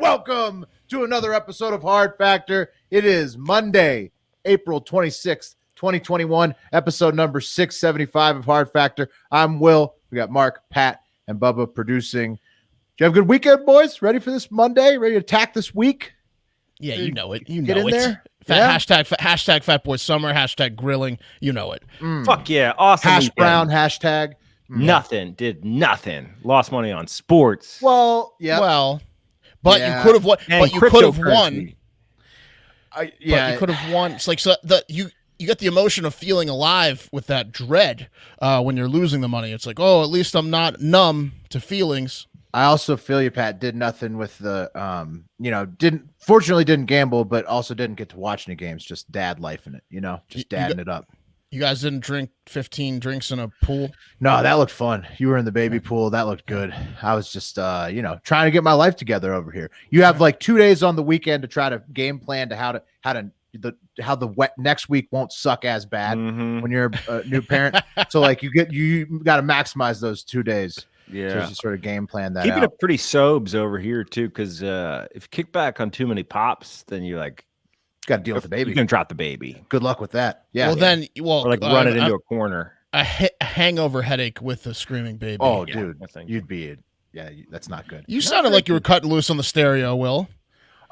welcome to another episode of Hard Factor. It is Monday, April 26th, 2021, episode number 675 of Hard Factor. I'm Will. We got Mark, Pat, and Bubba producing. Did you have a good weekend, boys? Ready for this Monday? Ready to attack this week? Yeah, you know it. You Get know in it. there? Hashtag Fat Boy Summer. Hashtag grilling. You know it. Fuck yeah. Awesome. Hash weekend. brown, hashtag. Nothing. Did nothing. Lost money on sports. Well, yeah. Well, but Yeah. you could have won. And But you could have cryptocurrency. won. Yeah. But you could have won. It's like you get the emotion of feeling alive with that dread when you're losing the money. It's like, oh, at least I'm not numb to feelings. I also feel you, Pat. Did nothing with the, fortunately didn't gamble, but also didn't get to watch any games. Just dad life in it, just dadding it up. You guys didn't drink 15 drinks in a pool? No, that looked fun. You were in the baby pool. That looked good. I was just, trying to get my life together over here. You have like 2 days on the weekend to try to game plan to how the next week won't suck as bad when you're a new parent. So like you got to maximize those 2 days. Yeah. To just sort of game plan that Keeping out. it pretty sobes over here, too, because if you kick back on too many pops, then you're like, Got to deal with the baby. You're going to drop the baby. Good luck with that. Yeah. Or like run it into a corner. A hangover headache with a screaming baby. Oh, Yeah, dude, I think. you'd be that's not good. You sounded like you were cutting loose on the stereo, Will.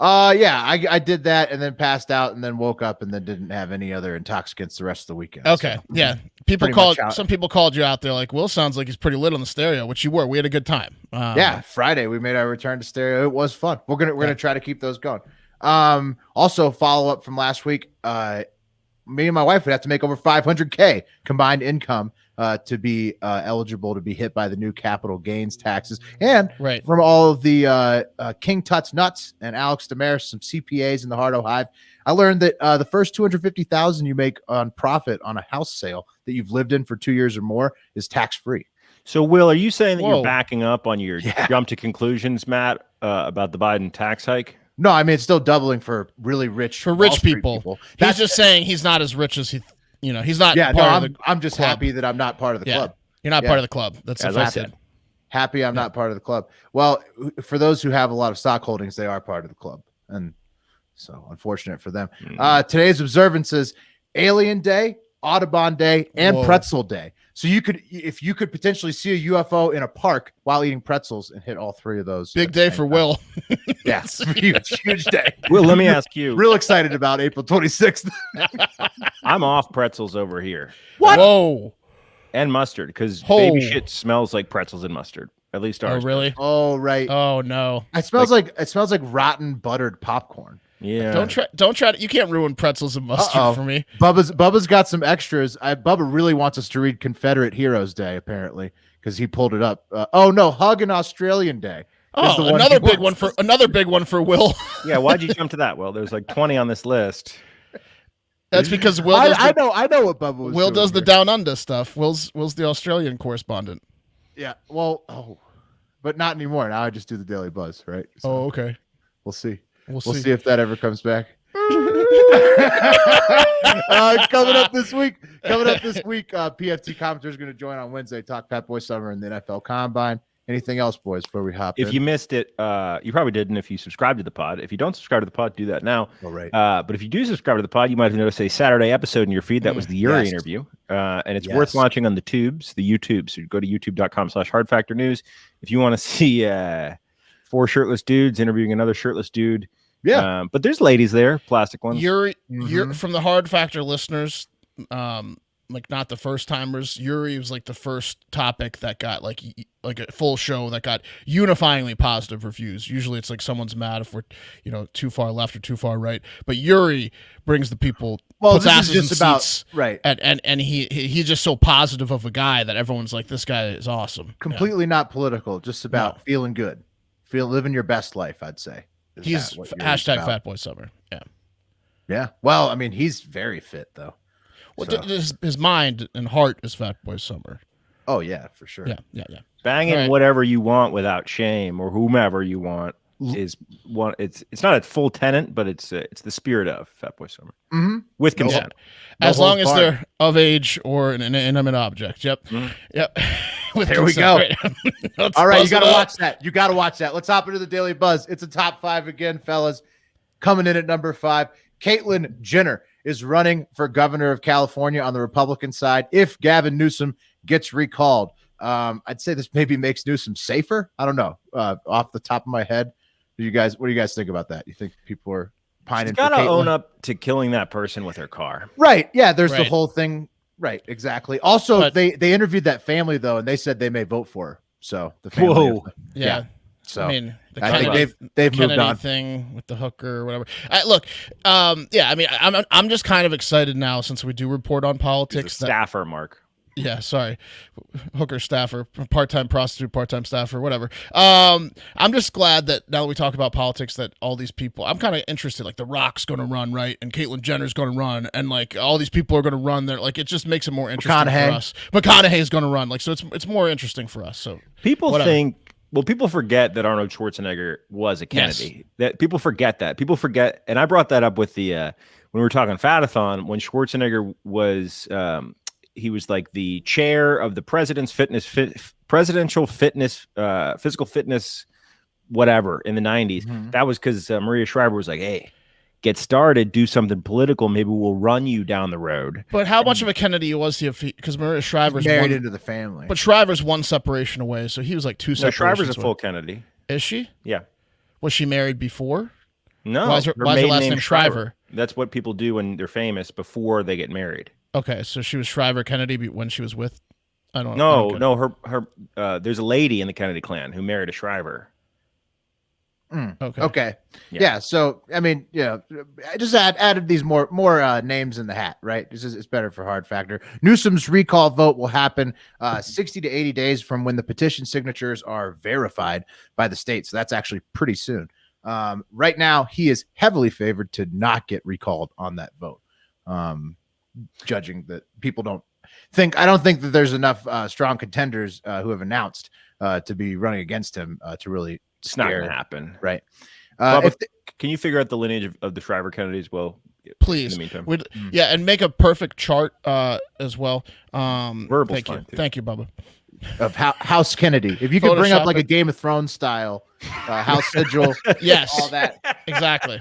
Yeah, I did that and then passed out and then woke up and then didn't have any other intoxicants the rest of the weekend. Okay, So, yeah. Some people called you out there like, Will sounds like he's pretty lit on the stereo, which you were. We had a good time. yeah, Friday we made our return to stereo. It was fun. We're gonna try to keep those going. Also follow up from last week. Me and my wife would have to make over 500K combined income to be eligible to be hit by the new capital gains taxes. And from all of the King Tut's nuts and Alex Damaris, some CPAs in the Heart of Hive, I learned that the first $250,000 you make on profit on a house sale that you've lived in for 2 years or more is tax free. So, Will, are you saying that you're backing up on your jump to conclusions, Matt, about the Biden tax hike? No, I mean, it's still doubling for really rich people. He's just saying he's not as rich as he's not. Yeah, part of the I'm just club. happy that I'm not part of the club. You're not part of the club. That's as the I fact. said. Happy I'm not part of the club. Well, for those who have a lot of stock holdings, they are part of the club. And so unfortunate for them. Today's observances: Alien Day, Audubon Day, and Pretzel Day. So if you could potentially see a UFO in a park while eating pretzels and hit all three of those. Big day for Will. Yeah, huge day. Will, let me ask you. Real excited about April 26th. I'm off pretzels over here. What? Whoa. And mustard, because baby shit smells like pretzels and mustard. At least ours. Oh, really? Oh, right. Oh, no. It smells like rotten buttered popcorn. Yeah. Don't try to, you can't ruin pretzels and mustard for me. Bubba's got some extras. Bubba really wants us to read Confederate Heroes Day, apparently, because he pulled it up. Hug an Australian Day. Oh, another big one for Will. Yeah, why'd you jump to that? Well, there's like 20 on this list. That's because Will does I know what Bubba was Will doing does the here. Down Unda stuff. Will's the Australian correspondent. Yeah, but not anymore. Now I just do the Daily Buzz, right? So okay. we'll see. We'll see if that ever comes back. Coming up this week, PFT commentator is going to join on Wednesday. Talk Fat Boy Summer and the NFL Combine. Anything else, boys, before we hop in? If you missed it, you probably didn't if you subscribed to the pod. If you don't subscribe to the pod, do that now. All right. But if you do subscribe to the pod, you might have noticed a Saturday episode in your feed. That was the Yuri interview. And it's worth watching on the YouTube. So go to youtube.com/hardfactornews. If you want to see 4 shirtless dudes interviewing another shirtless dude. Yeah. But there's ladies there, plastic ones. You're from the Hard Factor listeners, like not the first timers. Yuri was like the first topic that got like a full show that got unifyingly positive reviews. Usually it's like someone's mad if we're too far left or too far right, but Yuri brings the people. Well, puts this asses is just in about seats, right, and he's just so positive of a guy that everyone's like, this guy is awesome. Completely not political, just about feeling good, living your best life. I'd say he's hashtag Fat Boy Summer. Yeah. Well, I mean, he's very fit though. Well, his mind and heart is Fat Boy Summer. Oh yeah, for sure. Yeah. Banging whatever you want without shame, or whomever you want, is one. It's not a full tenant, but it's the spirit of Fat Boy Summer with consent. As long as they're of age or an inanimate object. Yep. Yep. There we go. All right, you got to watch that. You got to watch that. Let's hop into the Daily Buzz. It's a top 5 again, fellas. Coming in at number 5, Caitlyn Jenner is running for governor of California on the Republican side if Gavin Newsom gets recalled. I'd say this maybe makes Newsom safer. I don't know. Off the top of my head, what do you guys think about that? You think people are pining? She's got to own up to killing that person with her car. Right. Yeah. There's the whole thing. Right. Exactly. Also, they interviewed that family though, and they said they may vote for her. So the family. Yeah. So I mean, I think they've moved on. Thing with the hooker or whatever. Look, yeah. I mean, I'm just kind of excited now since we do report on politics. Staffer, Mark. Yeah, sorry, hooker staffer, part-time prostitute, part-time staffer, whatever. I'm just glad that now that we talk about politics, that all these people, I'm kind of interested. Like The Rock's going to run, right, and Caitlyn Jenner's going to run, and like all these people are going to run. There, like it just makes it more interesting for us. McConaughey's going to run, like so it's more interesting for us. So people think. Well, people forget that Arnold Schwarzenegger was a Kennedy. Yes. That people forget that. People forget, and I brought that up with the when we were talking Fatathon when Schwarzenegger was. He was like the chair of the president's presidential fitness, physical fitness, whatever in the 90s. Mm-hmm. That was because Maria Shriver was like, hey, get started, do something political. Maybe we'll run you down the road. But how much of a Kennedy was he? Because Maria Shriver's married into the family. But Shriver's one separation away. So he was like 2 separations. No, Shriver's a full Kennedy. Is she? Yeah. Was she married before? No. Why is her last name Shriver? That's what people do when they're famous before they get married. Okay, so she was Shriver Kennedy when she was with. I don't know. Her. There's a lady in the Kennedy clan who married a Shriver. Okay. Yeah. So I mean, I just added these more names in the hat. Right. It's better for hard factor. Newsom's recall vote will happen 60 to 80 days from when the petition signatures are verified by the state. So that's actually pretty soon. Right now, he is heavily favored to not get recalled on that vote. Judging that people don't think that there's enough strong contenders who have announced to be running against him to really. It's not going to happen, right? Can you figure out the lineage of the Shriver Kennedys? Well, please. In the meantime, yeah, and make a perfect chart as well. Verbal. Thank you, Bubba. Of House Kennedy, if you could bring up like a Game of Thrones style House sigil, yes, all that exactly.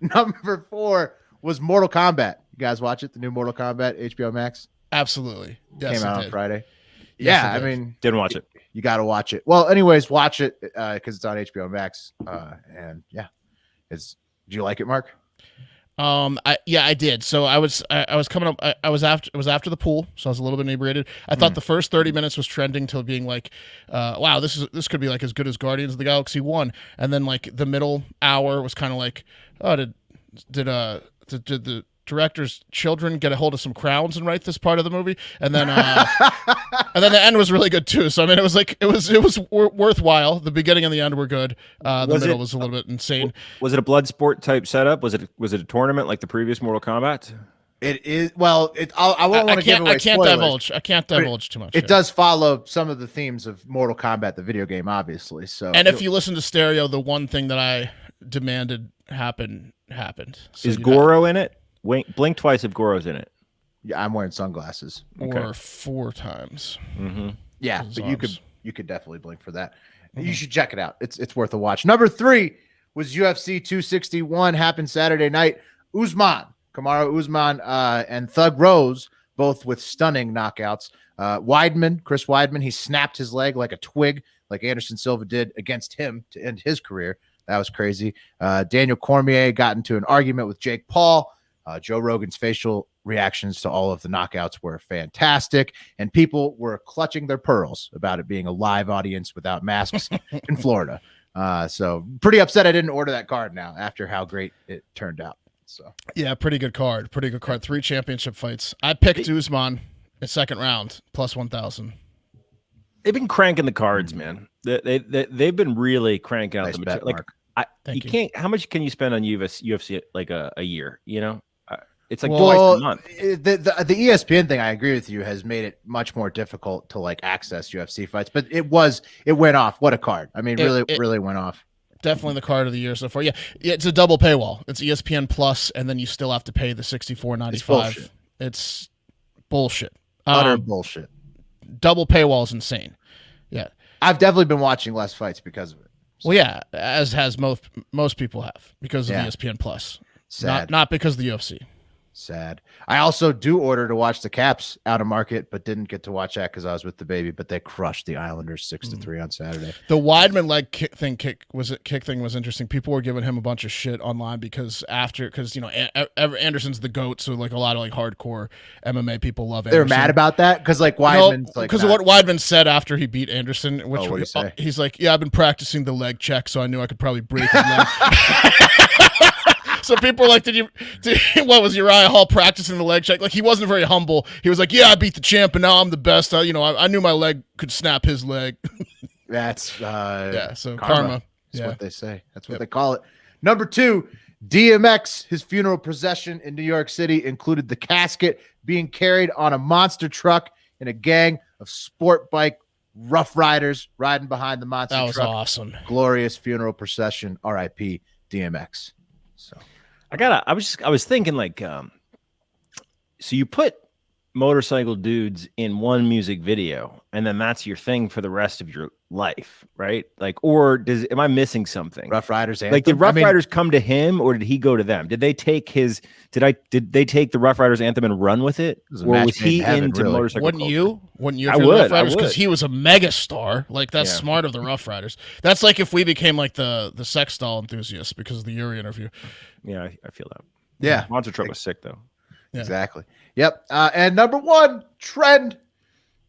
Number 4 was Mortal Kombat. You guys watch it? The new Mortal Kombat, HBO Max? Absolutely. Yes, came out on Friday. Yes, yeah, I mean, didn't watch it. You got to watch it. Well, anyways, watch it because it's on HBO Max. And yeah, did you like it, Mark? I did. So I was coming up. It was after the pool, so I was a little bit inebriated. I thought the first 30 minutes was trending till being like, wow, this could be like as good as Guardians of the Galaxy 1. And then like the middle hour was kind of like, oh, did the director's children get a hold of some crowns and write this part of the movie? And then and then the end was really good too. So I mean, it was worthwhile. The beginning and the end were good. The middle was a little bit insane. Was it a blood sport type setup? Was it a tournament like the previous Mortal Kombat? It is. Well, I won't want to give away. I can't divulge too much. It does follow some of the themes of Mortal Kombat, the video game, obviously. So, and if you listen to Stereo, the one thing that I demanded happened. So is Goro in it? Blink twice if Goro's in it. Yeah, I'm wearing sunglasses. Or 4 times. Mm-hmm. Yeah, but you could definitely blink for that. Mm-hmm. You should check it out. It's worth a watch. Number 3 was UFC 261. Happened Saturday night. Kamaru Usman, and Thug Rose, both with stunning knockouts. Chris Weidman, he snapped his leg like a twig, like Anderson Silva did against him to end his career. That was crazy. Daniel Cormier got into an argument with Jake Paul. Joe Rogan's facial reactions to all of the knockouts were fantastic, and people were clutching their pearls about it being a live audience without masks in Florida. So pretty upset I didn't order that card now after how great it turned out. So yeah, pretty good card. 3 championship fights. I picked Usman in second round plus 1,000. They've been cranking the cards, man. They've been really cranking out the material. Like you can't. How much can you spend on UFC like a year? You know, it's like twice a month. The ESPN thing, I agree with you, has made it much more difficult to like access UFC fights. But it went off. What a card! I mean, really went off. Definitely the card of the year so far. Yeah, it's a double paywall. It's ESPN Plus, and then you still have to pay the $64.95. It's bullshit. Utter bullshit. double paywall is insane. Yeah. I've definitely been watching less fights because of it. So. Well, yeah, as has most people have because of ESPN Plus. Sad. Not because of the UFC. Sad. I also do order to watch the Caps out of market, but didn't get to watch that because I was with the baby. But they crushed the Islanders 6-3 on Saturday. The Weidman leg kick thing was interesting. People were giving him a bunch of shit online because Anderson's the GOAT, so like a lot of like hardcore MMA people love Anderson. They're mad about that because like Weidman's because of what Weidman said after he beat Anderson, which what'd he say? He's like, yeah, I've been practicing the leg check, so I knew I could probably break his leg. So people were like, what was Uriah Hall practicing the leg check? Like, he wasn't very humble. He was like, yeah, I beat the champ, and now I'm the best. I knew my leg could snap his leg. That's so karma. That's what they say. That's what they call it. Number 2, DMX, his funeral procession in New York City included the casket being carried on a monster truck and a gang of sport bike Rough Riders riding behind the monster truck. That was awesome. Glorious funeral procession. R.I.P. DMX. So I was thinking like, so you put motorcycle dudes in one music video and then that's your thing for the rest of your life, right? Like, or am I missing something? Rough Riders anthem? Like, did Rough Riders come to him or did he go to them? Did they take did they take the Rough Riders anthem and run with it? Or was he into motorcycle Wouldn't culture? you? Wouldn't you? I would. Rough Riders, because he was a mega star. Like, that's smart of the Rough Riders. That's like if we became like the sex doll enthusiasts because of the Yuri interview. Yeah, I feel that. Yeah. Monster Truck was sick though. Yeah. Exactly. Yep. And number 1 trend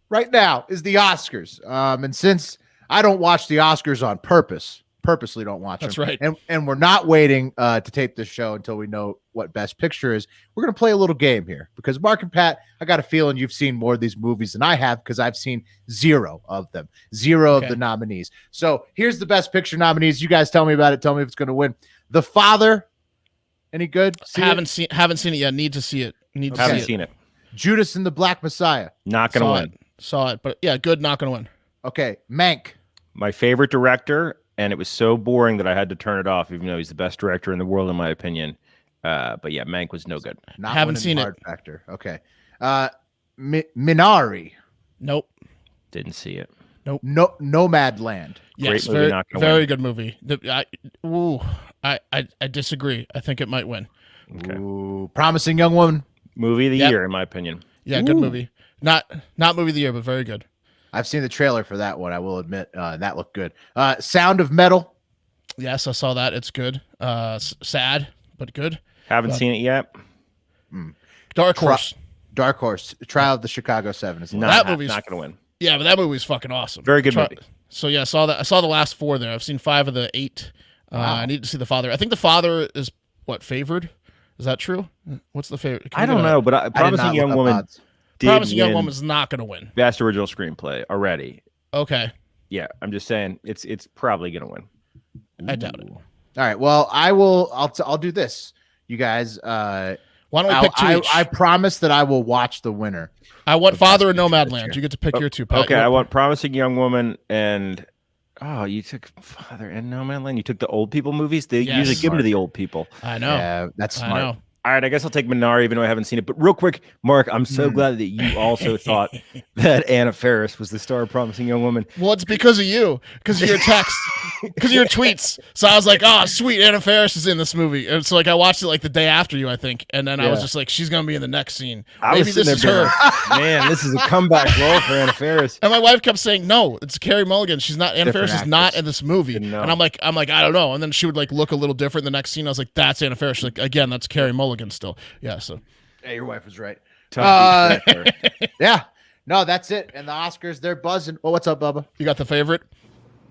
right now is the Oscars. And since I don't watch the Oscars on purposely don't watch them. That's right. And we're not waiting to tape this show until we know what Best Picture is. We're going to play a little game here because Mark and Pat, I got a feeling you've seen more of these movies than I have because I've seen 0 of them, 0 of the nominees. So here's the Best Picture nominees. You guys tell me about it. Tell me if it's going to win. The Father. Any good? Haven't seen it yet. Need to see it. Haven't seen it. Judas and the Black Messiah. Not going to win. Saw it, but yeah, good. Not going to win. Okay. Mank. My favorite director, and it was so boring that I had to turn it off, even though he's the best director in the world, in my opinion. But yeah, Mank was no good. Haven't seen it. Factor. Okay. Minari. Nope. Didn't see it. Nope. No, Nomadland. Yes, Great movie, very good movie. I disagree. I think it might win. Okay. Ooh, Promising Young Woman. Movie of the year, in my opinion. Yeah, good movie. Not movie of the year, but very good. I've seen the trailer for that one. I will admit that looked good. Sound of Metal. Yes, I saw that. It's good. Sad, but good. Haven't seen it yet. Dark Horse. Dark Horse. Trial of the Chicago 7 is that movie's not going to win. Yeah, but that movie's fucking awesome. Very good movie. So yeah, I saw that. I saw the last 4 there. I've seen 5 of the 8. Wow. I need to see The Father. I think The Father is favored. Is that true? What's the favorite? I don't know, but Promising Young Woman. Promising Young Woman's not going to win. Best original screenplay already. Okay. Yeah, I'm just saying it's probably going to win. I doubt it. All right. Well, I'll do this. You guys. Why don't we pick 2 each? I promise that I will watch the winner. I want Father and Nomadland. You get to pick your 2. Pat. Okay, I want Promising Young Woman and you took Father and Nomadland. You took the old people movies. They usually give them to the old people. I know. Yeah, that's smart. I know. All right, I guess I'll take Minari, even though I haven't seen it. But real quick, Mark, I'm so glad that you also thought that Anna Faris was the star of Promising Young Woman. Well, it's because of you, because of your text, because of your tweets. So I was like, oh, sweet, Anna Faris is in this movie. And so like I watched it like the day after you, I think. And then I was just like, she's going to be in the next scene. Maybe this is her. Man, this is a comeback role for Anna Faris. And my wife kept saying, no, it's Carey Mulligan. She's not, Anna Faris is not in this movie. And I'm like, I don't know. And then she would like look a little different in the next scene. I was like, that's Anna Faris. She's like, again, that's Carey Mulligan still. Yeah, so. Hey, your wife was right. Yeah. No, that's it. And the Oscars, they're buzzing. Well, what's up, Bubba? You got the favorite?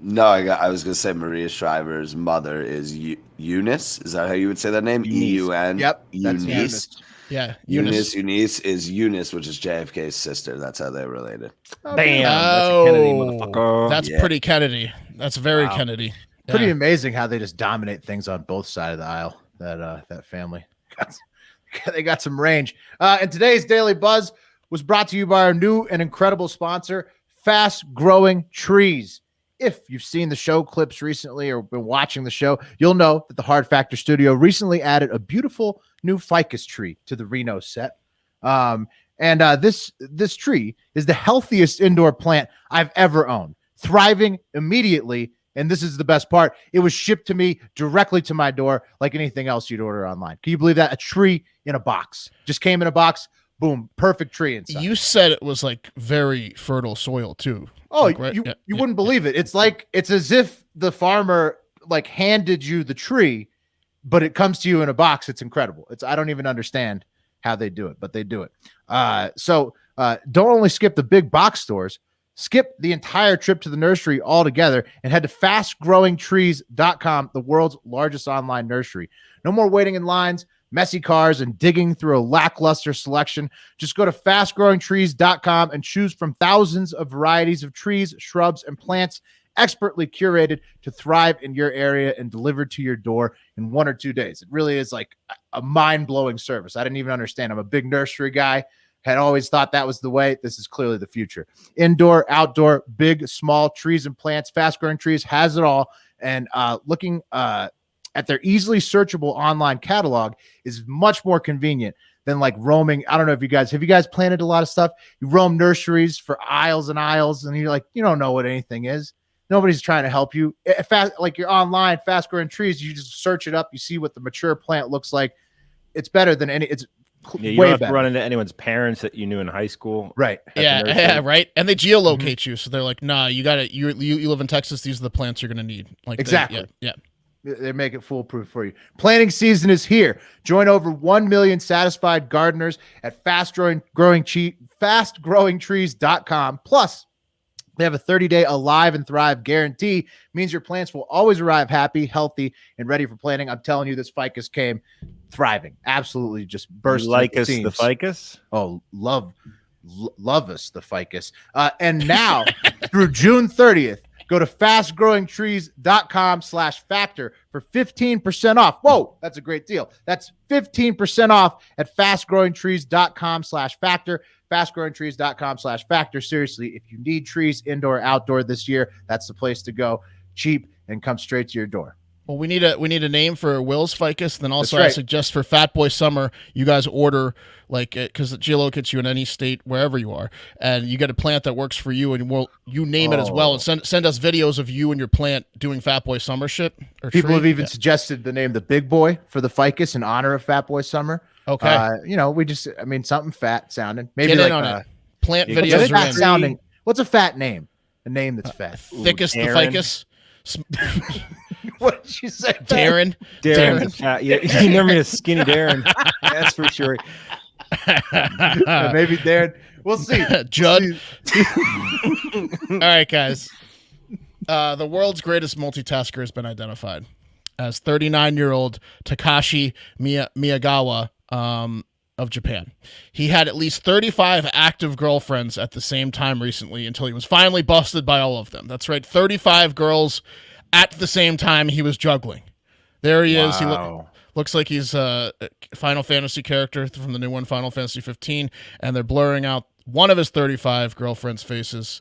No, I was going to say Maria Shriver's mother is Eunice. Is that how you would say that name? E-U-N? Yep. Eunice. Yeah. Eunice is Eunice, which is JFK's sister. That's how they're related. Bam. That's a Kennedy, motherfucker. That's pretty Kennedy. That's very Kennedy. Yeah. Pretty amazing how they just dominate things on both sides of the aisle. That family. They got some range. And today's Daily Buzz was brought to you by our new and incredible sponsor, Fast Growing Trees. If you've seen the show clips recently or been watching the show, you'll know that the Hard Factor studio recently added a beautiful new ficus tree to the Reno set. And this tree is the healthiest indoor plant I've ever owned, thriving immediately. And this is the best part. It was shipped to me directly to my door like anything else you'd order online. Can you believe that? A tree in a box. Just came in a box. Boom. Perfect tree inside. You said it was like very fertile soil too. Oh, like, right? you wouldn't believe it. It's as if the farmer like handed you the tree, but it comes to you in a box. It's incredible. I don't even understand how they do it, but they do it. So don't only skip the big box stores, skip the entire trip to the nursery altogether and head to fastgrowingtrees.com, the world's largest online nursery. No more waiting in lines, messy cars, and digging through a lackluster selection. Just go to fastgrowingtrees.com and choose from thousands of varieties of trees, shrubs, and plants expertly curated to thrive in your area and delivered to your door in 1 or 2 days. It really is like a mind-blowing service. I didn't even understand. I'm a big nursery guy. Had always thought that was the way. This is clearly the future. Indoor, outdoor, big, small trees and plants. Fast Growing Trees has it all. And looking at their easily searchable online catalog is much more convenient than like roaming. I don't know if you guys planted a lot of stuff. You roam nurseries for aisles and aisles, and you're like, you don't know what anything is. Nobody's trying to help you. Like you're online, Fast Growing Trees. You just search it up. You see what the mature plant looks like. It's better than any. It's you don't have to run into anyone's parents that you knew in high school. Right. Yeah, right. And they geolocate you. So they're like, nah, you got it. You live in Texas. These are the plants you're going to need. Like exactly. Yeah. They make it foolproof for you. Planting season is here. Join over 1 million satisfied gardeners at fastgrowingtrees.com. Plus, they have a 30-day Alive and Thrive guarantee. Means your plants will always arrive happy, healthy, and ready for planting. I'm telling you, this ficus came thriving. Absolutely just burst. Like us, the ficus? Oh, love us, the ficus. And now, through June 30th, go to fastgrowingtrees.com/factor for 15% off. Whoa, that's a great deal. That's 15% off at fastgrowingtrees.com/factor. fastgrowingtrees.com/factor. Seriously, if you need trees indoor, outdoor this year, that's the place to go. Cheap and come straight to your door. Well, we need a name for Will's ficus. Then also, right. I suggest for Fat Boy Summer, you guys order because it geolocates you in any state wherever you are, and you get a plant that works for you, and you name it as well, and send us videos of you and your plant doing Fat Boy Summer shit. People have even suggested the name the Big Boy for the ficus in honor of Fat Boy Summer. Okay, something fat sounding. Maybe get like in on it. Plant videos fat sounding. What's a fat name? A name that's fat. Thickest the ficus. What did you say? Darren. Yeah, you never mean a skinny Darren. That's for sure. Maybe Darren. We'll see. Judd. All right, guys. The world's greatest multitasker has been identified as 39-year-old Takashi Miyagawa of Japan. He had at least 35 active girlfriends at the same time recently until he was finally busted by all of them. That's right, 35 girls at the same time he was juggling. There he is. He looks like he's a Final Fantasy character from the new one, Final Fantasy 15, and they're blurring out one of his 35 girlfriends' faces.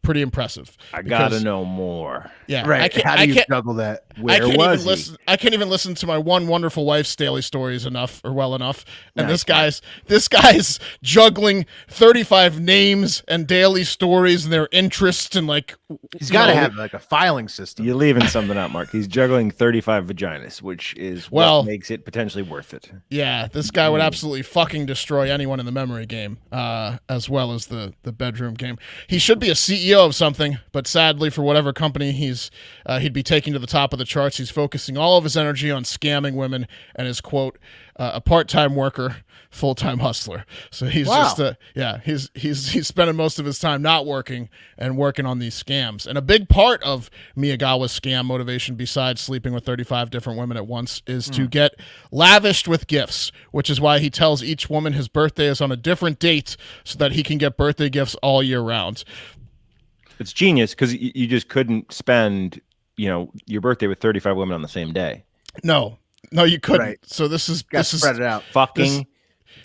Pretty impressive. I gotta know more. Yeah, right. How do you juggle that? Where was he? I can't even listen to my One Wonderful Wife's daily stories well enough. And this guy's juggling 35 names and daily stories and their interests and like he's got to have like a filing system. You're leaving something out, Mark. He's juggling 35 vaginas, which is what makes it potentially worth it. Yeah, this guy would absolutely fucking destroy anyone in the memory game, as well as the bedroom game. He should be a CEO of something, but sadly for whatever company he'd be taking to the top of the charts, he's focusing all of his energy on scamming women and is, quote, a part-time worker, full-time hustler. So he's he's spending most of his time not working and working on these scams. And a big part of Miyagawa's scam motivation, besides sleeping with 35 different women at once, is to get lavished with gifts, which is why he tells each woman his birthday is on a different date so that he can get birthday gifts all year round. It's genius because you just couldn't spend, your birthday with 35 women on the same day. No, you couldn't. Right. So this is spread it out. Fucking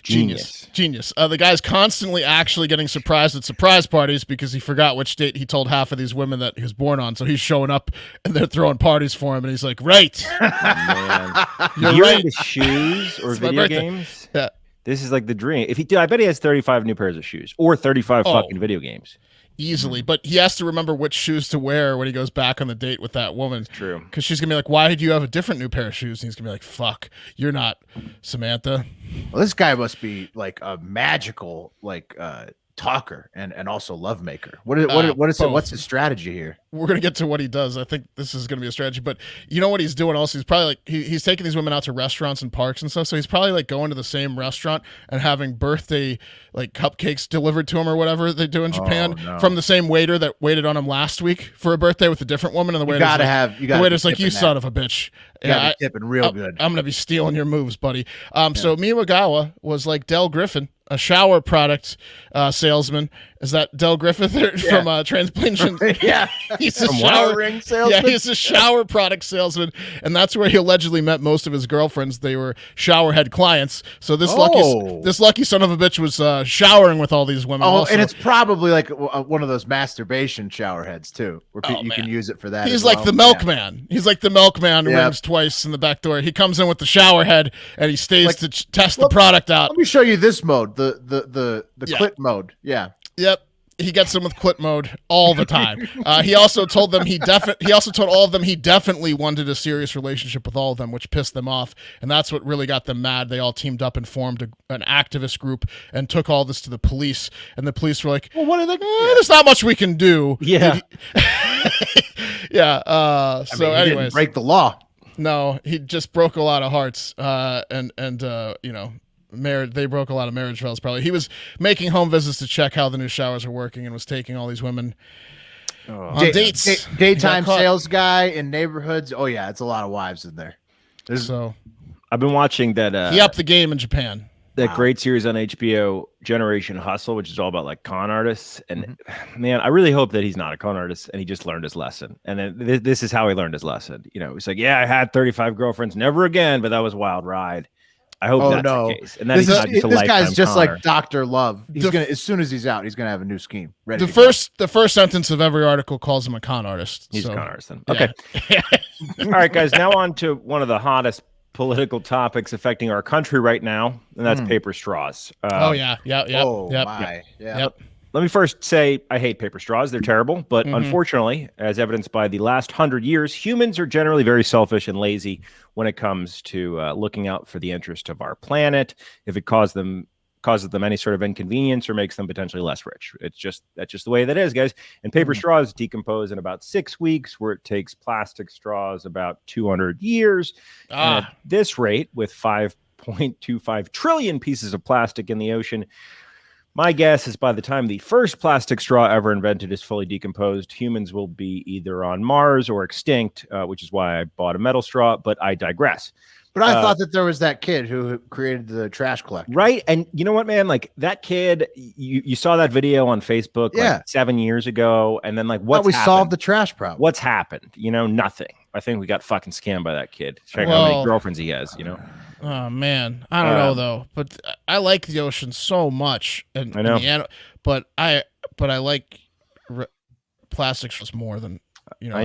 genius. The guy's constantly actually getting surprised at surprise parties because he forgot which date he told half of these women that he was born on. So he's showing up and they're throwing parties for him, and he's like, "Right, man, you're you're right." into shoes or video games. Yeah. This is like the dream. If he did, I bet he has 35 new pairs of shoes or 35 fucking video games. Easily, but he has to remember which shoes to wear when he goes back on the date with that woman. It's true. Because she's going to be like, why did you have a different new pair of shoes? And he's going to be like, fuck, you're not Samantha. Well, this guy must be like a magical, like, talker and also love maker. What's his strategy here? We're gonna get to what he does. I think this is gonna be a strategy, but you know what he's doing also? He's probably like he's taking these women out to restaurants and parks and stuff. So he's probably like going to the same restaurant and having birthday like cupcakes delivered to him or whatever they do in Japan from the same waiter that waited on him last week for a birthday with a different woman. And the waiter's like, you son of a bitch. Yeah, tipping real good. I'm gonna be stealing your moves, buddy. So Miwagawa was like Del Griffin, a shower product salesman. Is that Del Griffith from Transplantation? Yeah, he's a showering salesman. Yeah, he's a shower product salesman, and that's where he allegedly met most of his girlfriends. They were showerhead clients. So this lucky son of a bitch was showering with all these women. Also. And it's probably like one of those masturbation shower heads too, where you can use it for that. He's like the milkman. He's like the milkman who rings twice in the back door. He comes in with the shower head and he stays to test the product out. Let me show you this mode, the clit mode. Yeah. Yep. He gets them with clit mode all the time. He also told them he also told all of them he definitely wanted a serious relationship with all of them, which pissed them off. And that's what really got them mad. They all teamed up and formed an activist group and took all this to the police. And the police were like, well, what are they? There's not much we can do. Yeah. Yeah. So he anyways, didn't break the law. No, he just broke a lot of hearts. And you know, they broke a lot of marriage vows. Probably he was making home visits to check how the new showers are working and was taking all these women on dates. Daytime sales guy in neighborhoods. Oh yeah, it's a lot of wives in there. So I've been watching that. He upped the game in Japan. That great series on HBO, Generation Hustle, which is all about like con artists. And man, I really hope that he's not a con artist and he just learned his lesson. And then this is how he learned his lesson. You know, he's like, yeah, I had 35 girlfriends, never again, but that was a wild ride. I hope that's the case. And that this guy's just like Dr. Love. He's gonna, as soon as he's out, he's gonna have a new scheme ready. The first sentence of every article calls him a con artist. He's a con artist then. Okay. Yeah. All right, guys. Now on to one of the hottest political topics affecting our country right now, and that's paper straws. Yep. Let me first say I hate paper straws. They're terrible, but unfortunately, as evidenced by the last 100 years, humans are generally very selfish and lazy when it comes to looking out for the interest of our planet. If it causes them any sort of inconvenience or makes them potentially less rich, that's just the way that is, guys. And paper straws decompose in about 6 weeks, where it takes plastic straws about 200 years. And at this rate, with 5.25 trillion pieces of plastic in the ocean, my guess is by the time the first plastic straw ever invented is fully decomposed, humans will be either on Mars or extinct, which is why I bought a metal straw, but I digress. But I thought that there was that kid who created the trash collector. Right. And you know what, man? Like that kid, you saw that video on Facebook like 7 years ago. And then like we solved the trash problem. What's happened? You know, nothing. I think we got fucking scammed by that kid. Check how many girlfriends he has, you know? Oh man, I don't know though, but I like the ocean so much, and I know, but I like plastic straws more than you know. I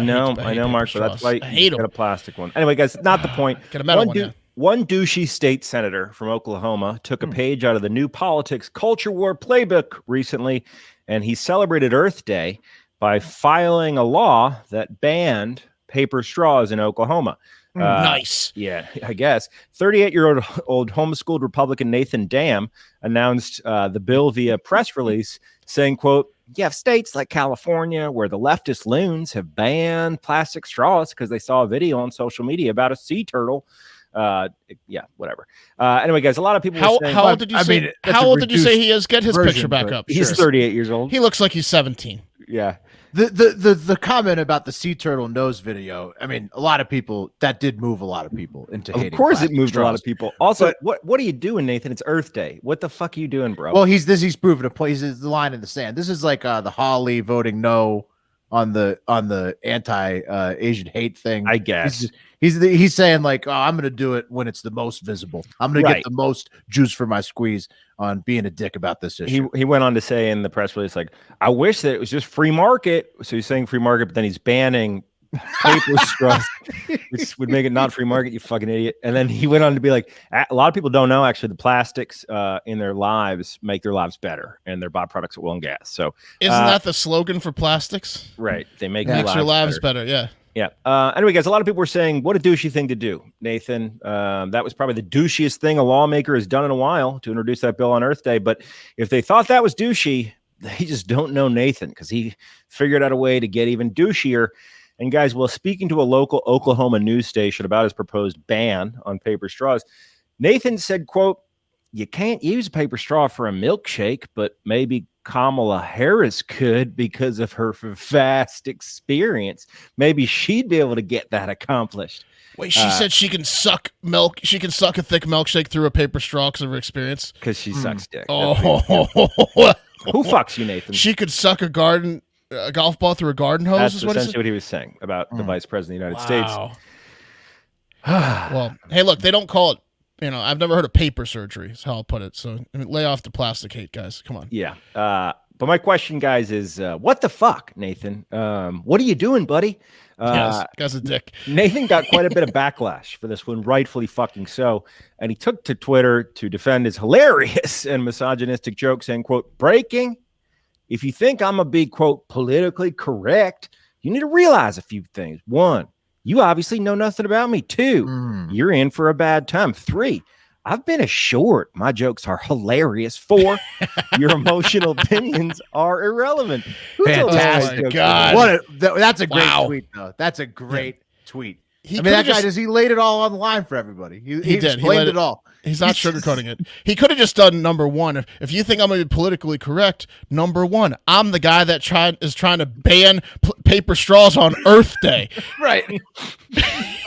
know, Mark. So that's why you get a plastic one. Anyway, guys, not the point. Get a metal one. One douchey state senator from Oklahoma took a page out of the new politics culture war playbook recently, and he celebrated Earth Day by filing a law that banned paper straws in Oklahoma. Nice. Yeah, I guess. 38-year-old homeschooled Republican Nathan Dahmannounced announced the bill via press release saying, quote, you have states like California where the leftist loons have banned plastic straws because they saw a video on social media about a sea turtle. Whatever. Anyway, guys, a lot of people how old did you say he is? Get his picture back up. He's 38 years old. He looks like he's 17. Yeah. The comment about the sea turtle nose video, I mean, a lot of people, that did move a lot of people into hating. Of course it moved straws. A lot of people. Also, what are you doing, Nathan? It's Earth Day. What the fuck are you doing, bro? Well, he's proven a point. He's the line in the sand. This is like the Holly voting no on the anti-Asian hate thing. I guess. He's saying like, oh, I'm going to do it when it's the most visible. I'm going to get the most juice for my squeeze on being a dick about this issue. He went on to say in the press release, like, I wish that it was just free market. So he's saying free market, but then he's banning paper straws, which would make it not free market, you fucking idiot. And then he went on to be like, a lot of people don't know, actually, the plastics in their lives make their lives better, and they're byproducts of oil and gas. So isn't that the slogan for plastics? Right. They make your lives better. Yeah. Yeah. Anyway, guys, a lot of people were saying, what a douchey thing to do, Nathan. That was probably the douchiest thing a lawmaker has done in a while to introduce that bill on Earth Day. But if they thought that was douchey, they just don't know Nathan, because he figured out a way to get even douchier. And guys, while speaking to a local Oklahoma news station about his proposed ban on paper straws, Nathan said, quote, "You can't use a paper straw for a milkshake, but maybe Kamala Harris could because of her vast experience. Maybe she'd be able to get that accomplished." Wait, she said she can suck milk. She can suck a thick milkshake through a paper straw because of her experience. Because she sucks dick. Oh, who fucks you, Nathan? She could suck a golf ball through a garden hose. That's is what essentially what he was saying about the vice president of the United States. Well, hey, look, they don't call it. I've never heard of paper surgery, is how I'll put it. So lay off the plastic hate, guys. Come on. Yeah. But my question, guys, is what the fuck, Nathan? What are you doing, buddy? Yes, guy's a dick. Nathan got quite a bit of backlash for this one, rightfully fucking so. And he took to Twitter to defend his hilarious and misogynistic joke, saying, quote, "Breaking. If you think I'm going to be, quote, politically correct, you need to realize a few things. 1, you obviously know nothing about me. 2, you're in for a bad time. 3, I've been assured my jokes are hilarious. 4, your emotional opinions are irrelevant." Fantastic. Oh my God. That's a great tweet, though. That's a great tweet. That guy, he laid it all on the line for everybody. He did. Explained it all. He's not sugarcoating it. He could have just done number 1. If you think I'm going to be politically correct, number 1, I'm the guy that is trying to ban paper straws on Earth Day. Right.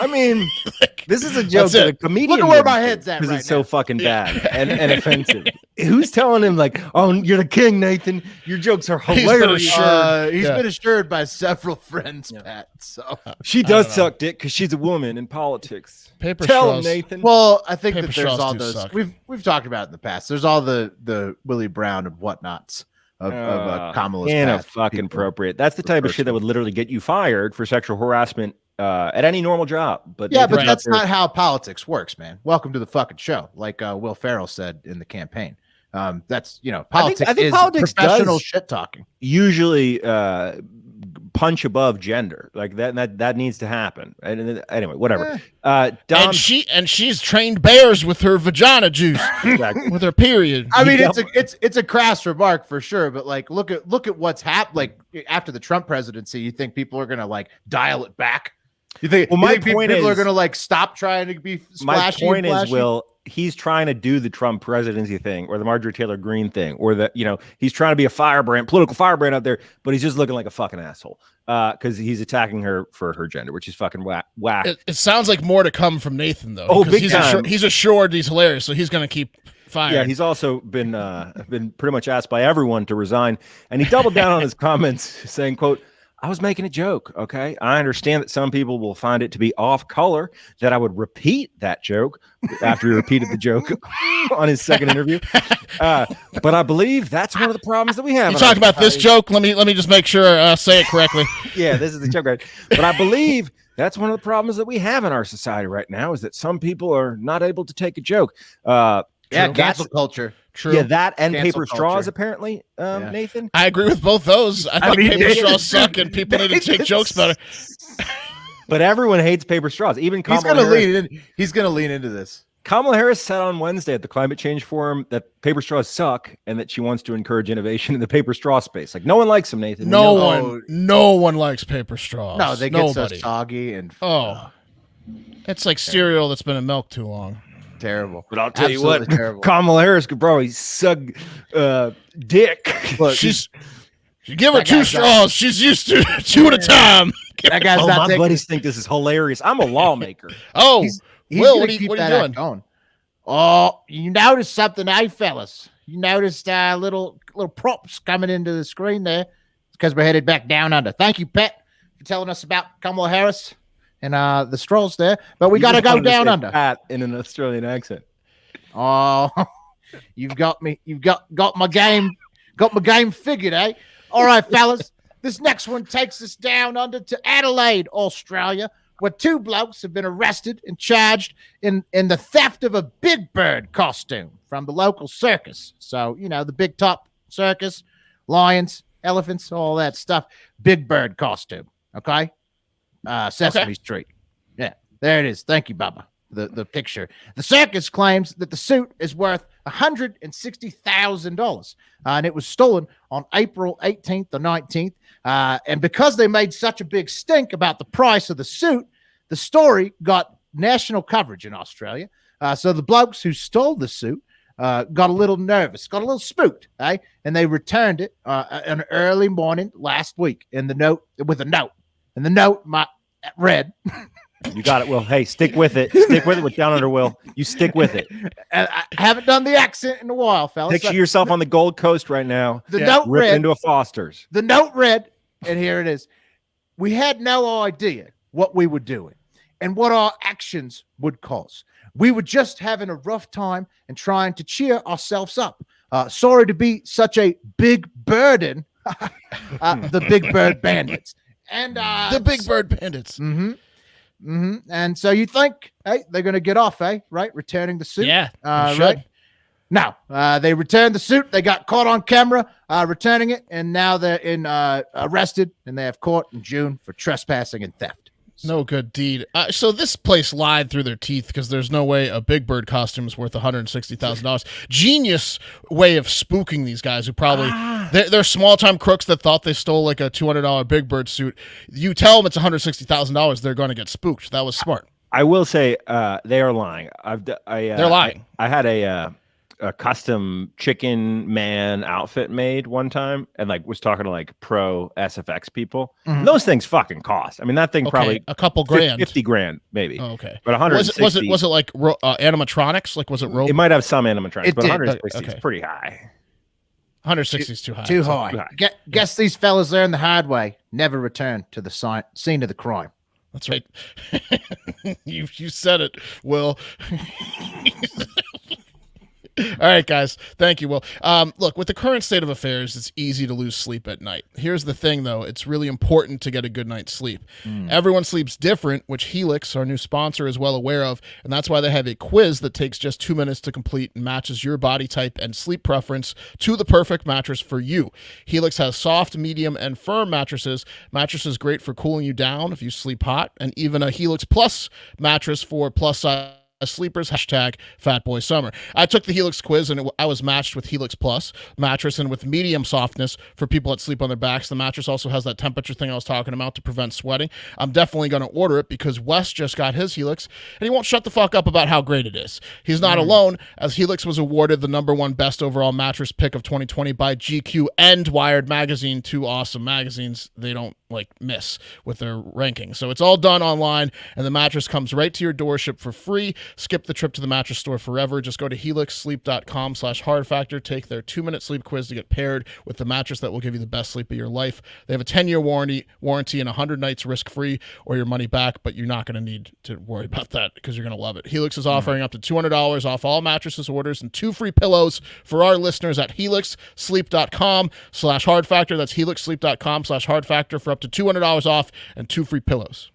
I mean, this is a joke that a comedian. Look at where my head's at, because it's so fucking bad and offensive. Who's telling him like, "Oh, you're the king, Nathan. Your jokes are hilarious." He's been assured by several friends, Pat. So she does suck dick because she's a woman in politics. Paper Tell straws. him, Nathan. Well, I think Paper that there's all straws do those. suck. We've talked about it in the past. There's all the Willie Brown and whatnots of Kamala's past. Fucking appropriate. That's the type of shit that would literally get you fired for sexual harassment at any normal job. But yeah, but that's not how politics works, man. Welcome to the fucking show, like Will Ferrell said in the campaign. That's politics. I think is politics professional does shit talking. Usually punch above gender, like that needs to happen. And anyway, whatever. And she's trained bears with her vagina juice, with her period. I mean, it's a crass remark for sure, but like, look at what's happened. Like after the Trump presidency, you think people are gonna like dial it back? You think? Well, people are gonna like stop trying to be splashy? My point is, Will, he's trying to do the Trump presidency thing or the Marjorie Taylor Greene thing, or he's trying to be a political firebrand out there, but he's just looking like a fucking asshole because he's attacking her for her gender, which is fucking whack. It sounds like more to come from Nathan, though. Oh, big time. He's assured he's hilarious, so he's going to keep firing. Yeah, he's also been pretty much asked by everyone to resign, and he doubled down on his comments, saying, quote, "I was making a joke, okay? I understand that some people will find it to be off color that I would repeat that joke," after he repeated the joke on his second interview. But I believe that's one of the problems that we have. You talking about this joke? Let me just make sure I say it correctly. Yeah, this is the joke, right? But I believe that's one of the problems that we have in our society right now is that some people are not able to take a joke. Cancel culture. True. Yeah, that and Cancel paper culture. straws, apparently, Nathan. I agree with both those. I think paper straws suck and people need to take jokes better. But everyone hates paper straws. Even Kamala Harris. He's gonna lean into this. Kamala Harris said on Wednesday at the Climate Change Forum that paper straws suck and that she wants to encourage innovation in the paper straw space. Like, no one likes them, Nathan. No one likes paper straws. No, they get so soggy and it's like cereal that's been in milk too long. Terrible. But I'll tell Absolutely you what, terrible. Kamala Harris could probably suck dick. Look, you give her 2 straws. She's used to 2 at a time. That guy's not my buddies think this is hilarious. I'm a lawmaker. He's Will, what are keep you that doing? Going. Oh, you noticed something, eh, fellas? You noticed little props coming into the screen there. It's because we're headed back down under. Thank you, Pet, for telling us about Kamala Harris and the strolls there. But we got to go down under. Pat in an Australian accent. Oh, you've got me. You've got my game. Got my game figured, eh? All right, fellas. This next one takes us down under to Adelaide, Australia, where 2 blokes have been arrested and charged in the theft of a big bird costume from the local circus. So, the big top circus, lions, elephants, all that stuff. Big bird costume. Okay. Sesame Street. Yeah, there it is. Thank you, Bubba. The picture. The circus claims that the suit is worth $160,000, and it was stolen on April 18th or 19th. And because they made such a big stink about the price of the suit, the story got national coverage in Australia. So the blokes who stole the suit got a little nervous, got a little spooked, and they returned it an early morning last week with a note. And the note read. You got it, Will. Hey, stick with it. Stick with it with Down Under, Will. You stick with it. And I haven't done the accent in a while, fellas. Picture yourself on the Gold Coast right now. The note read into a Foster's. The note read, and here it is. We had no idea what we were doing and what our actions would cause. We were just having a rough time and trying to cheer ourselves up. Sorry to be such a big burden. The Big Bird Bandits. And the Big Bird Bandits. And so you think, hey, they're going to get off, right? Returning the suit. Yeah, right. No, they returned the suit. They got caught on camera returning it, and now they're arrested, and they have court in June for trespassing and theft. No good deed. So this place lied through their teeth because there's no way a Big Bird costume is worth $160,000. Genius way of spooking these guys who probably they're small time crooks that thought they stole like a $200 Big Bird suit. You tell them it's $160,000, they're going to get spooked. That was smart. I will say they are lying. They're lying. I had a custom chicken man outfit made one time, and was talking to pro SFX people. Those things fucking cost. I mean, that thing probably a couple grand, 50 grand maybe. Oh, okay, but 160. Was it like animatronics? Like was it rope? It might have some animatronics, but 160 is pretty high. 160 is too high. Too high. Guess these fellas learned the hard way. Never return to the scene of the crime. That's right. You said it, Will. All right, guys. Thank you, Will. Look, with the current state of affairs, it's easy to lose sleep at night. Here's the thing, though. It's really important to get a good night's sleep. Everyone sleeps different, which Helix, our new sponsor, is well aware of, and that's why they have a quiz that takes just 2 minutes to complete and matches your body type and sleep preference to the perfect mattress for you. Helix has soft, medium, and firm mattresses. Mattresses great for cooling you down if you sleep hot, and even a Helix Plus mattress for plus-size sleepers, #FatBoySummer. I took the Helix quiz and I was matched with Helix Plus mattress and with medium softness for people that sleep on their backs. The mattress also has that temperature thing I was talking about to prevent sweating. I'm definitely going to order it because Wes just got his Helix and he won't shut the fuck up about how great it is. He's not alone, as Helix was awarded the #1 best overall mattress pick of 2020 by GQ and Wired Magazine, 2 awesome magazines they don't miss with their rankings. So it's all done online and the mattress comes right to your door, shipped for free. Skip the trip to the mattress store forever. Just go to helixsleep.com/hardfactor. Take their 2-minute sleep quiz to get paired with the mattress that will give you the best sleep of your life. They have a 10-year warranty and 100 nights risk-free or your money back, but you're not going to need to worry about that because you're going to love it. Helix is offering up to $200 off all mattresses orders and 2 free pillows for our listeners at helixsleep.com/hardfactor. That's helixsleep.com/hardfactor for up to $200 off and 2 free pillows.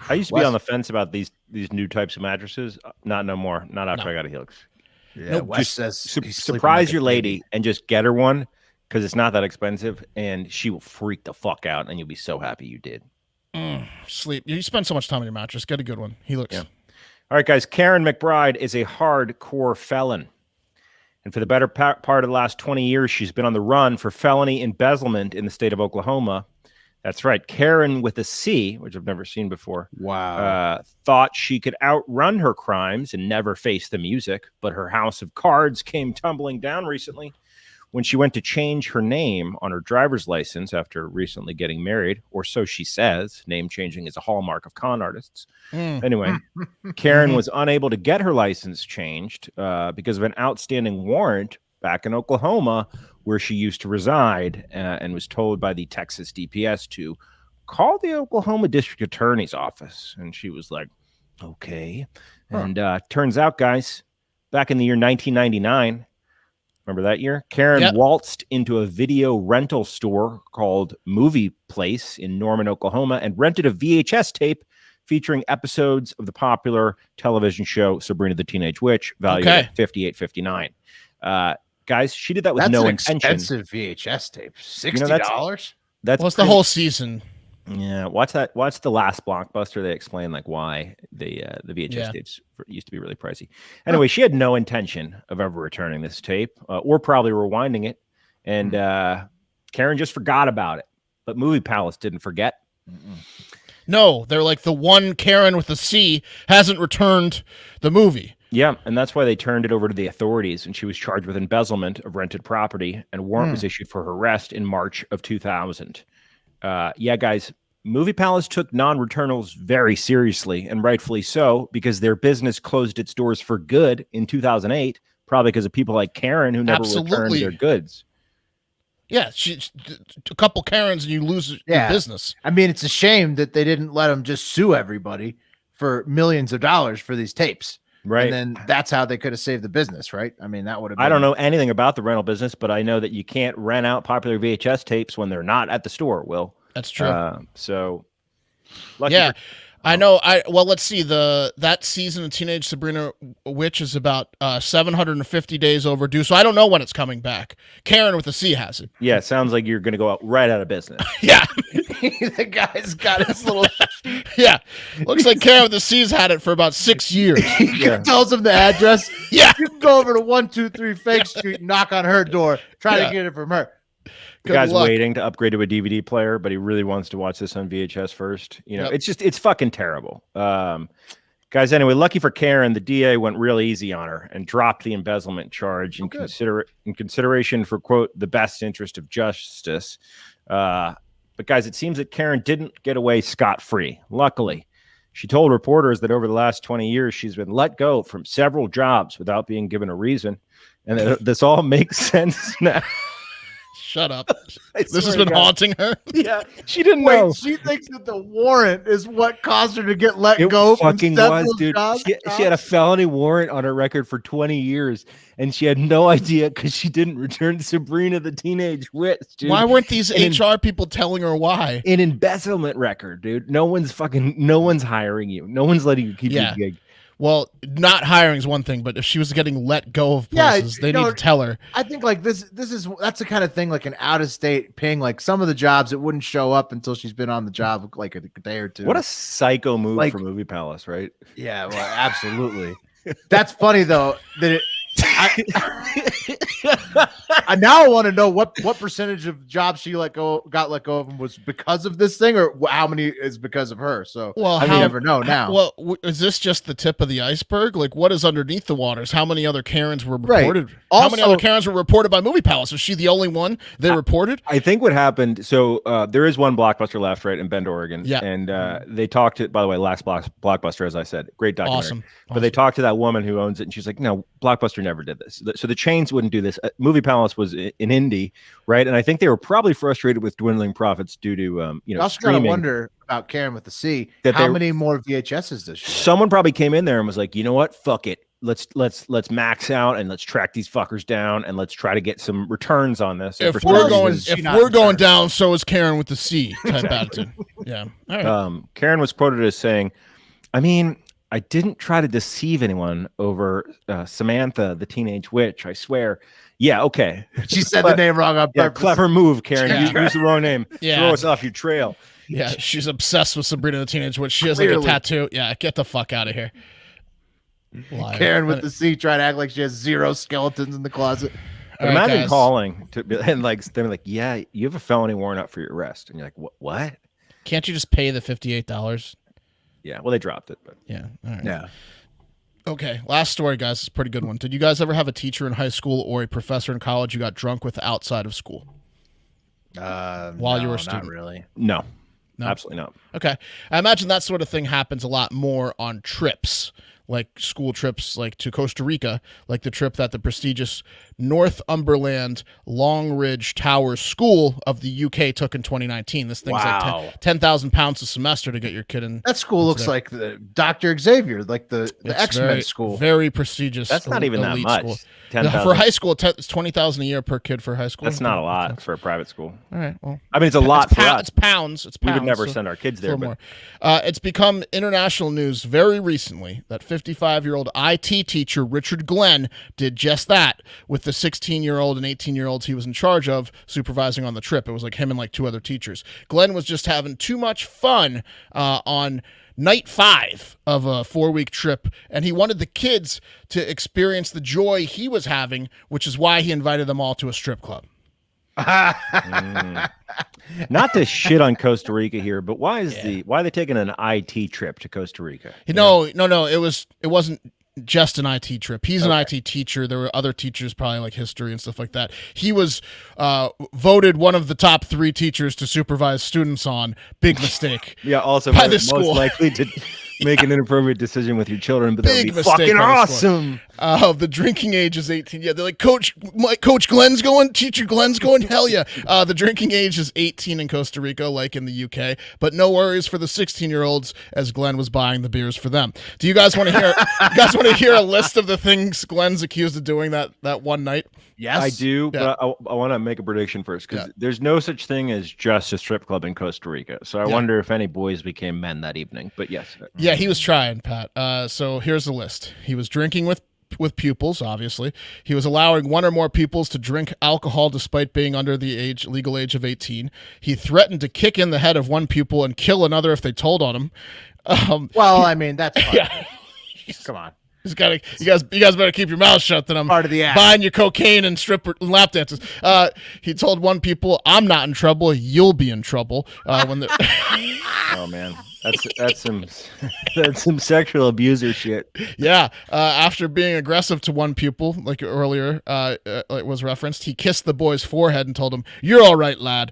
I used to be on the fence about these new types of mattresses. Not no more. Not after I got a Helix. Yeah, Wes says surprise your lady and just get her one because it's not that expensive, and she will freak the fuck out, and you'll be so happy you did. Sleep. You spend so much time on your mattress. Get a good one. Helix. Yeah. All right, guys. Karen McBride is a hardcore felon. And for the better part of the last 20 years, she's been on the run for felony embezzlement in the state of Oklahoma. That's right. Karen with a C, which I've never seen before. Wow. Thought she could outrun her crimes and never face the music, but her house of cards came tumbling down recently when she went to change her name on her driver's license after recently getting married, or so she says. Name changing is a hallmark of con artists. Anyway, Karen was unable to get her license changed because of an outstanding warrant back in Oklahoma, where she used to reside, and was told by the Texas DPS to call the Oklahoma District Attorney's office. And she was like, okay. And turns out, guys, back in the year 1999, Remember that year? Karen waltzed into a video rental store called Movie Place in Norman, Oklahoma, and rented a VHS tape featuring episodes of the popular television show Sabrina the Teenage Witch, valued at $58.59. Guys, she did that with no intention. That's an expensive VHS tape. $60? That's the whole season. Yeah, watch that. Watch the last Blockbuster. They explain like why the VHS tapes used to be really pricey. Anyway, she had no intention of ever returning this tape or probably rewinding it. And Karen just forgot about it. But Movie Palace didn't forget. No, they're like the one Karen with the C hasn't returned the movie. Yeah, and that's why they turned it over to the authorities, and she was charged with embezzlement of rented property, and a warrant was issued for her arrest in March of 2000. Guys, Movie Palace took non-returnals very seriously, and rightfully so, because their business closed its doors for good in 2008, probably because of people like Karen who never returned their goods. Yeah, a couple Karens and you lose your business. I mean, it's a shame that they didn't let them just sue everybody for millions of dollars for these tapes. Right. And then that's how they could have saved the business, right? I mean, that would have been... I don't know anything about the rental business, but I know that you can't rent out popular VHS tapes when they're not at the store, Will. That's true. So, I know. Let's see. That season of Teenage Sabrina Witch is about 750 days overdue, so I don't know when it's coming back. Karen with the C has it. Yeah, it sounds like you're going to go right out of business. Yeah. The guy's got his little... Yeah. Looks like Karen with the C's had it for about 6 years. He tells him the address. Yeah. You can go over to 123 Fake Street and knock on her door. Try to get it from her. The guy's waiting to upgrade to a DVD player, but he really wants to watch this on VHS first. It's fucking terrible. Guys, anyway, lucky for Karen, the DA went real easy on her and dropped the embezzlement charge in consideration for, quote, the best interest of justice. But guys, it seems that Karen didn't get away scot-free. Luckily, she told reporters that over the last 20 years, she's been let go from several jobs without being given a reason. And that this all makes sense now. Shut up. This has been haunting her. Yeah, she didn't know. She thinks that the warrant is what caused her to get let go. Fucking was, dude. She had a felony warrant on her record for 20 years, and she had no idea because she didn't return Sabrina the Teenage Witch, dude. Why weren't these HR people telling her why? An embezzlement record, dude. No one's hiring you. No one's letting you keep your gig. Well, not hiring is one thing, but if she was getting let go of places, they need to tell her. I think like that's the kind of thing like an out of state ping. Like some of the jobs, it wouldn't show up until she's been on the job like a day or two. What a psycho move for Movie Palace, right? Yeah, well, absolutely. That's funny though that it. I now want to know what percentage of jobs she got let go of was because of this thing, or how many is because of her. So you never know now. Well, is this just the tip of the iceberg? Like, what is underneath the waters? How many other Karens were reported? Right. How many other Karens were reported by Movie Palace? Was she the only one they reported? I think what happened. So there is one Blockbuster left, right, in Bend, Oregon. Yeah, and they talked to. By the way, last Blockbuster, as I said, great documentary. Awesome. But they talked to that woman who owns it, and she's like, "No, Blockbuster never did this." So the chains wouldn't do this. Movie Palace was an indie, right? And I think they were probably frustrated with dwindling profits due to I also streaming. Gotta wonder about Karen with the C. How many more VHSs does she have? Someone probably came in there and was like, you know what? Fuck it. Let's max out and let's track these fuckers down and let's try to get some returns on this. If we're going down, so is Karen with the C type attitude. Yeah. All right. Karen was quoted as saying, I mean, I didn't try to deceive anyone over Samantha, the Teenage Witch. I swear. Yeah, okay. She said the name wrong on purpose. Clever move, Karen. You used the wrong name. Yeah. Throw us off your trail. Yeah, she's obsessed with Sabrina the Teenage Witch. She has like a tattoo. Yeah, get the fuck out of here. Liar. Karen with the C trying to act like she has 0 skeletons in the closet. Imagine calling and they're like, yeah, you have a felony warrant out for your arrest. And you're like, what? Can't you just pay the $58? Yeah, well, they dropped it, but yeah, all right. Yeah. Okay, last story, guys. It's a pretty good one. Did you guys ever have a teacher in high school or a professor in college you got drunk with outside of school? While you were a student? Not really. No, absolutely not. Okay, I imagine that sort of thing happens a lot more on trips, like school trips, like to Costa Rica, like the trip that the prestigious Northumberland Longridge Tower School of the UK took in 2019. This thing's like 10,000 pounds a semester to get your kid in. That school looks like the Dr. Xavier, like the X-Men school. Very prestigious. That's not even that much. School. For high school, it's $20,000 a year per kid for high school. That's not a lot for a private school. All right. Well, I mean, it's a lot for us. It's pounds. It's pounds. We would never send our kids there. More. It's become international news very recently that 55-year-old IT teacher Richard Glenn did just that with the 16-year-old and 18-year-olds he was in charge of supervising on the trip. It was like him and like 2 other teachers. Glenn was just having too much fun on night 5 of a 4-week trip, and he wanted the kids to experience the joy he was having, which is why he invited them all to a strip club. Not to shit on Costa Rica here, but why are they taking an IT trip to Costa Rica? No, it wasn't just an IT trip. He's an IT teacher. There were other teachers, probably like history and stuff like that. He was voted one of the top 3 teachers to supervise students on. Big mistake. Yeah, also by the most school. likely to make an inappropriate decision with your children, but that would Big be fucking awesome. The drinking age is 18. Yeah, they're like, Coach Glenn's going, Teacher Glenn's going. Hell yeah. The drinking age is 18 in Costa Rica, like in the UK, but no worries for the 16-year-olds as Glenn was buying the beers for them. Do you guys want to hear? You guys want to hear a list of the things Glenn's accused of doing that one night? Yes, I do, but I want to make a prediction first because there's no such thing as just a strip club in Costa Rica. So I wonder if any boys became men that evening. But yes, yeah, he was trying, Pat. So here's the list. He was drinking with pupils, obviously. He was allowing 1 or more pupils to drink alcohol despite being under the legal age of 18. He threatened to kick in the head of 1 pupil and kill another if they told on him. I mean, that's fine. Yeah. Come on. You guys better keep your mouth shut. That I'm part of the act. Buying your cocaine and stripper and lap dances. He told 1 pupil, "I'm not in trouble. You'll be in trouble." Oh man, that's some sexual abuser shit. Yeah. After being aggressive to 1 pupil, like earlier, it was referenced, he kissed the boy's forehead and told him, "You're all right, lad."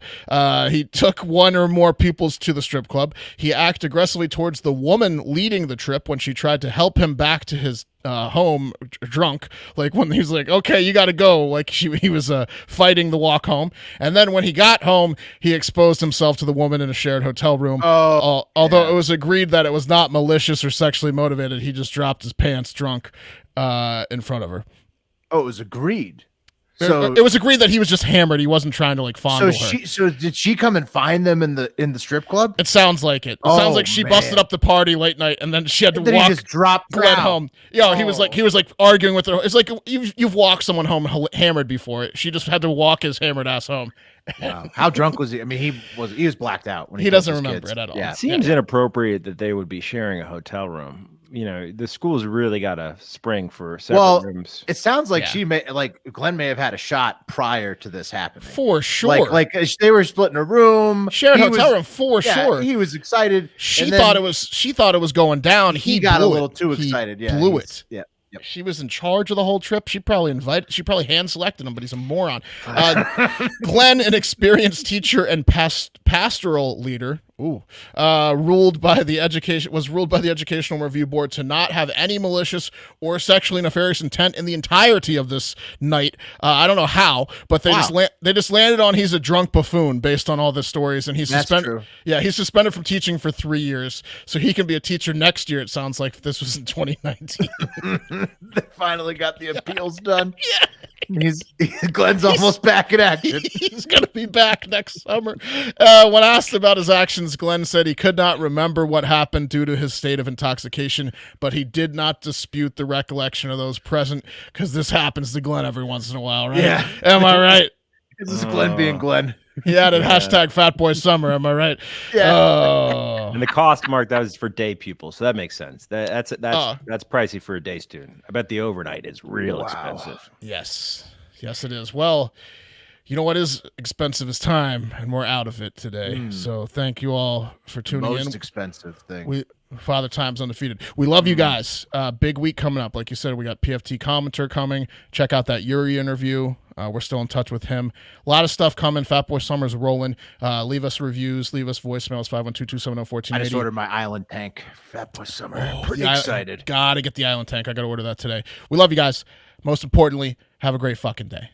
He took 1 or more pupils to the strip club. He acted aggressively towards the woman leading the trip when she tried to help him back to his home drunk, like when he was like, "Okay, you got to go," like he was fighting the walk home. And then when he got home, he exposed himself to the woman in a shared hotel room. Although it was agreed that it was not malicious or sexually motivated, he just dropped his pants drunk in front of her. Oh, it was agreed. So it was agreed that he was just hammered. He wasn't trying to like fondle her. So did she come and find them in the strip club? It sounds like it. It sounds like she busted up the party late night, and then she had to walk. He just dropped Glenn home. Yeah, he was like arguing with her. It's like you've walked someone home hammered before. She just had to walk his hammered ass home. Wow. How drunk was he? I mean, he was blacked out when he doesn't remember it at all. Yeah, it seems inappropriate that they would be sharing a hotel room. You know, the school's really got a spring for separate rooms. It sounds like Glenn may have had a shot prior to this happening. For sure. Like they were splitting a room. Shared hotel room for sure. He was excited. She thought it was going down. He got a little too excited. Yeah. Blew it. Yeah. Yep. She was in charge of the whole trip. She probably hand selected him, but he's a moron. Glenn, an experienced teacher and pastoral leader, was ruled by the Educational Review Board to not have any malicious or sexually nefarious intent in the entirety of this night. I don't know how, but they just landed on he's a drunk buffoon based on all the stories, and he's suspended. Yeah, he's suspended from teaching for 3 years, so he can be a teacher next year. It sounds like if this was in 2019. They finally got the appeals done. Yeah. Glenn's almost back in action. He's going to be back next summer. When asked about his actions, Glenn said he could not remember what happened due to his state of intoxication, but he did not dispute the recollection of those present because this happens to Glenn every once in a while, right? Yeah. Am I right? This is Glenn being Glenn. He added hashtag Fat Boy Summer. Am I right? Yeah. Oh. And the cost, Mark, that was for day pupils, so that makes sense. That's pricey for a day student. I bet the overnight is real expensive. Yes, it is. Well, you know what is expensive is time, and we're out of it today. So thank you all for tuning in. Most expensive thing. Father Time's undefeated. We love you guys. Big week coming up. Like you said, we got PFT commenter coming. Check out that Yuri interview. We're still in touch with him. A lot of stuff coming. Fat Boy Summer's rolling. Leave us reviews. Leave us voicemails. 512-270-1480. I just ordered my island tank. Fat Boy Summer. Pretty excited. Gotta get the island tank. I gotta order that today. We love you guys. Most importantly, have a great fucking day.